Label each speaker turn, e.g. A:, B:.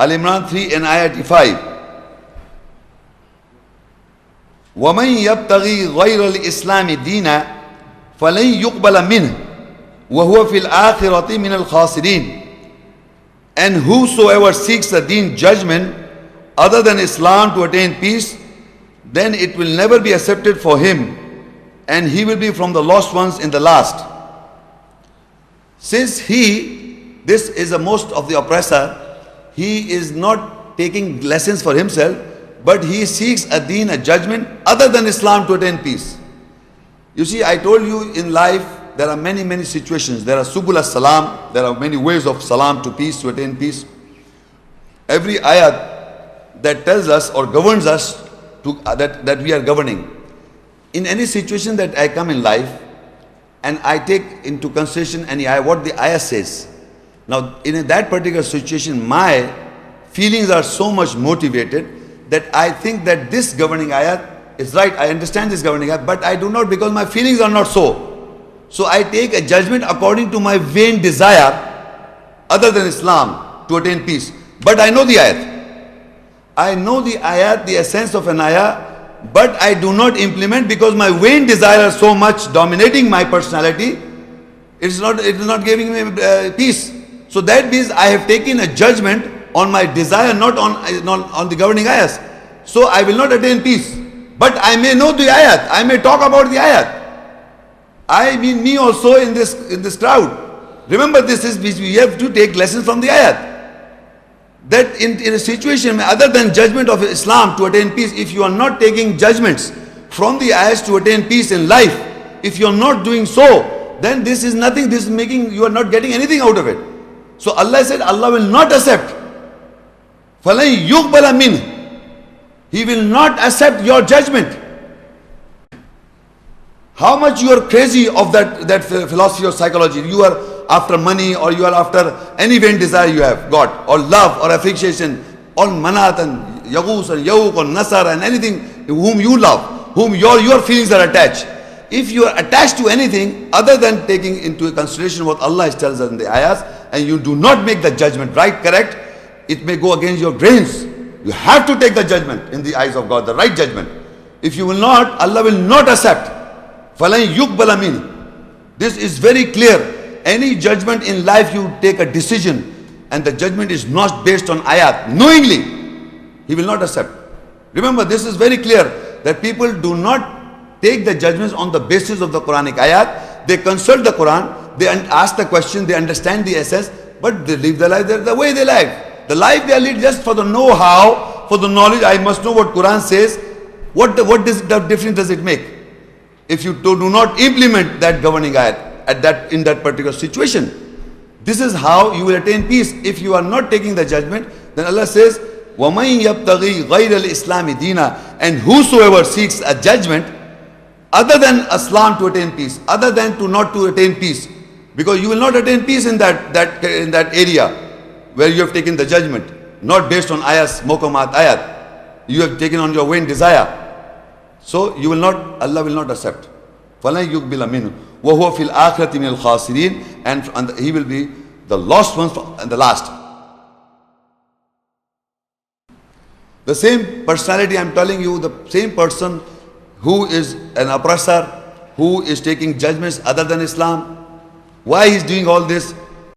A: Al-Imran 3 and ayat 5. وَمَنْ يَبْتَغِي غَيْرَ الْإِسْلَامِ دِينًا فَلَنْ يُقْبَلَ مِنْهُ وَهُوَ فِي الْآخِرَةِ مِنَ الْخَاسِرِينَ. And whosoever seeks a deen judgment other than Islam to attain peace, then it will never be accepted for him, and he will be from the lost ones in the last. Since this is the most of the oppressor, he is not taking lessons for himself, but he seeks a deen, a judgment other than Islam to attain peace. You see, I told you in life there are many situations. There are subul as-salam, there are many ways of salam to peace, to attain peace. Every ayat that tells us or governs us to, that we are governing. In any situation that I come in life and I take into consideration what the ayah says. Now in that particular situation, my feelings are so much motivated that I think that this governing ayat is right. I understand this governing ayat, but I do not, because my feelings are not so. So I take a judgment according to my vain desire other than Islam to attain peace. But I know the ayat. I know the ayat, the essence of an ayah, but I do not implement because my vain desire is so much dominating my personality. It is not giving me peace. So that means I have taken a judgment on my desire, not on the governing ayahs. So I will not attain peace. But I may know the ayat. I may talk about the ayat. I mean me also in this crowd. Remember, we have to take lessons from the ayat. That in a situation other than judgment of Islam to attain peace, if you are not taking judgments from the ayahs to attain peace in life, if you are not doing so, then this is nothing. This is making, you are not getting anything out of it. So Allah said, Allah will not accept. فَلَنْ يُقْبَلَ مِنْهُ. He will not accept your judgment. How much you are crazy of that philosophy or psychology. You are after money, or you are after any vain desire you have got, or love or affection, or manat and yaghus and yawq or nasar and anything whom you love, whom your feelings are attached. If you are attached to anything other than taking into consideration what Allah tells us in the ayahs, and you do not make the judgment right, correct, it may go against your brains. You have to take the judgment in the eyes of God, the right judgment. If you will not, Allah will not accept. فَلَنْ يُقْبَلَ مِنْهُ. This is very clear. Any judgment in life, you take a decision and the judgment is not based on ayat, knowingly, He will not accept. Remember, this is very clear, that people do not take the judgments on the basis of the Quranic ayat. They consult the Quran, they ask the question, they understand the essence, but they live their life the way they live. The life they lead just for the know-how, for the knowledge. I must know what Quran says. What difference does it make if you do not implement that governing ayat in that particular situation? This is how you will attain peace. If you are not taking the judgment, then Allah says, وَمَنْ يَبْتَغِي غَيْرَ الْإِسْلَامِ دِينًا. And whosoever seeks a judgment other than Islam to attain peace, other than not to attain peace, because you will not attain peace in that area where you have taken the judgment, not based on ayahs, mokamat ayat. You have taken on your vain desire. So you will not, Allah will not accept. فَلَنْ يُقْبِلَ مِنْهُ وَهُوَ فِي الْآخِرَةِ مِنَ الْخَاسِرِينَ. And he will be the lost ones and the last. The same personality, I am telling you, the same person who is an oppressor, who is taking judgments other than Islam. Why he is doing all this?